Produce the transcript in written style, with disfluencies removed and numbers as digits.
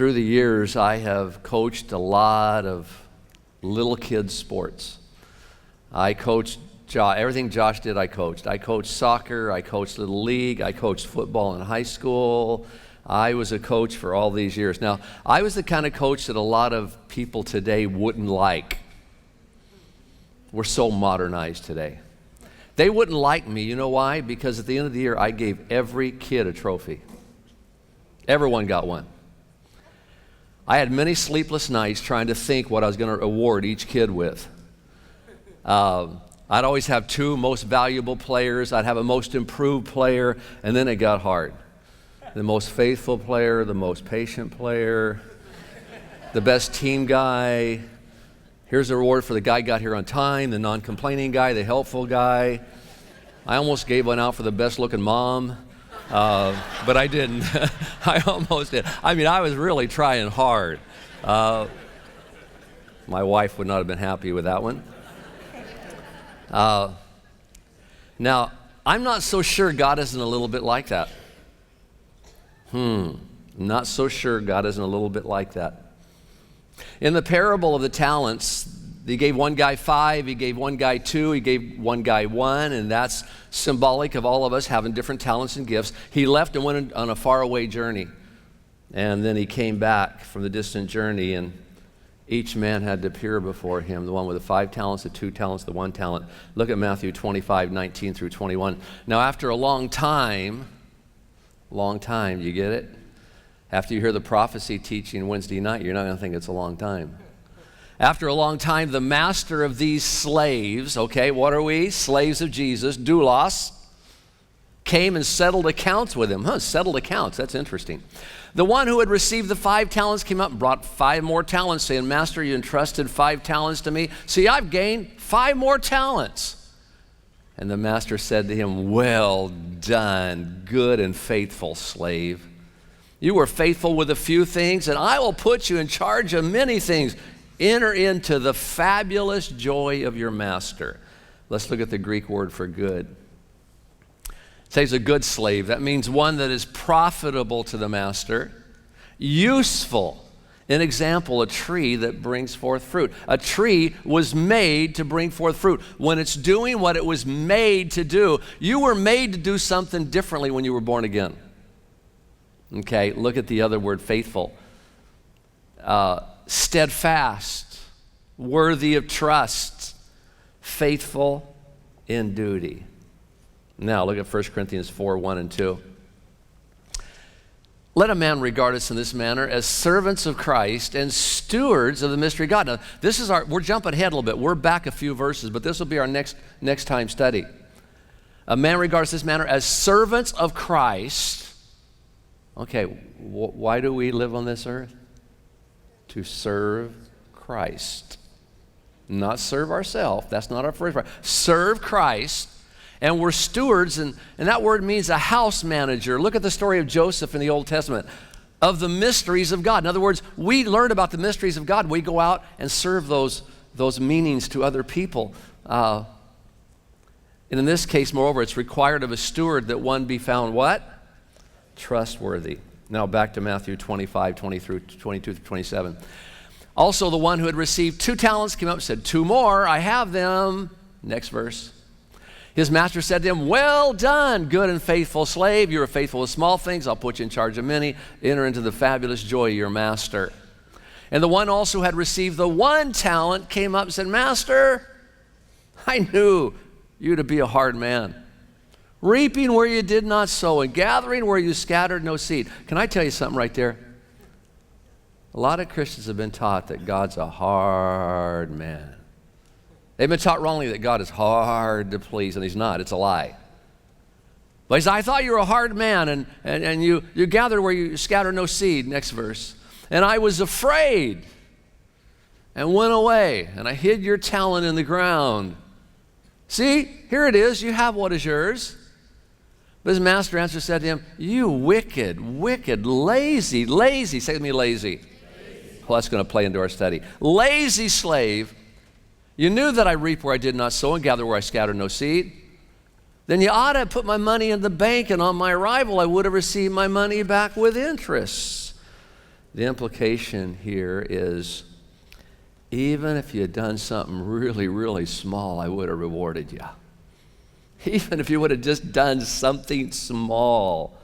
Through the years, I have coached a lot of little kids' sports. I coached everything Josh did, I coached. I coached soccer, I coached Little League, I coached football in high school. I was a coach for all these years. Now, I was the kind of coach that a lot of people today wouldn't like. We're so modernized today. They wouldn't like me, you know why? Because at the end of the year, I gave every kid a trophy. Everyone got one. I had many sleepless nights trying to think what I was going to award each kid with. I'd always have two most valuable players. I'd have a most improved player, and then it got hard. The most faithful player, the most patient player, the best team guy. Here's a reward for the guy who got here on time, the non-complaining guy, the helpful guy. I almost gave one out for the best-looking mom, but I didn't. I almost did. I mean, I was really trying hard. My wife would not have been happy with that one. Now, I'm not so sure God isn't a little bit like that. Not so sure God isn't a little bit like that. In the parable of the talents, he gave one guy 5, he gave one guy 2, he gave one guy 1, and that's symbolic of all of us having different talents and gifts. He left and went on a faraway journey, and then he came back from the distant journey, and each man had to appear before him, the one with the 5 talents, the 2 talents, the 1 talent. Look at Matthew 25:19 through 21. Now, after a long time, you get it? After you hear the prophecy teaching Wednesday night, you're not going to think it's a long time. After a long time, the master of these slaves, okay, what are we? Slaves of Jesus, doulos, came and settled accounts with him. Settled accounts, that's interesting. The one who had received the 5 talents came up and brought 5 more talents, saying, Master, you entrusted 5 talents to me. See, I've gained 5 more talents. And the master said to him, well done, good and faithful slave. You were faithful with a few things, and I will put you in charge of many things. Enter into the fabulous joy of your master. Let's look at the Greek word for good. It says a good slave. That means one that is profitable to the master, useful. An example, a tree that brings forth fruit. A tree was made to bring forth fruit. When it's doing what it was made to do, you were made to do something differently when you were born again. Okay, look at the other word, faithful. Steadfast, worthy of trust, faithful in duty. Now look at 1 Corinthians 4:1 and 2. Let a man regard us in this manner as servants of Christ and stewards of the mystery of God. Now, we're jumping ahead a little bit. We're back a few verses, but this will be our next time study. A man regards this manner as servants of Christ. Okay, why do we live on this earth? To serve Christ. Not serve ourselves. That's not our first part. Serve Christ. And we're stewards, and that word means a house manager. Look at the story of Joseph in the Old Testament, of the mysteries of God. In other words, we learn about the mysteries of God. We go out and serve those meanings to other people. And in this case, moreover, it's required of a steward that one be found what? Trustworthy. Now back to Matthew 25:20 through 22 through 27. Also, the one who had received 2 talents came up and said, 2 more, I have them. Next verse. His master said to him, well done, good and faithful slave. You are faithful with small things. I'll put you in charge of many. Enter into the fabulous joy of your master. And the one also who had received the 1 talent came up and said, Master, I knew you to be a hard man, reaping where you did not sow and gathering where you scattered no seed. Can I tell you something right there? A lot of Christians have been taught that God's a hard man. They've been taught wrongly that God is hard to please, and he's not. It's a lie. But he said, I thought you were a hard man, and you gathered where you scattered no seed. Next verse. And I was afraid and went away, and I hid your talent in the ground. See, here it is. You have what is yours. But his master answered, said to him, you wicked, lazy. Say with me, lazy. Well, that's going to play into our study. Lazy slave. You knew that I reap where I did not sow and gather where I scattered no seed. Then you ought to have put my money in the bank, and on my arrival I would have received my money back with interest. The implication here is, even if you had done something really, really small, I would have rewarded you. Even if you would have just done something small,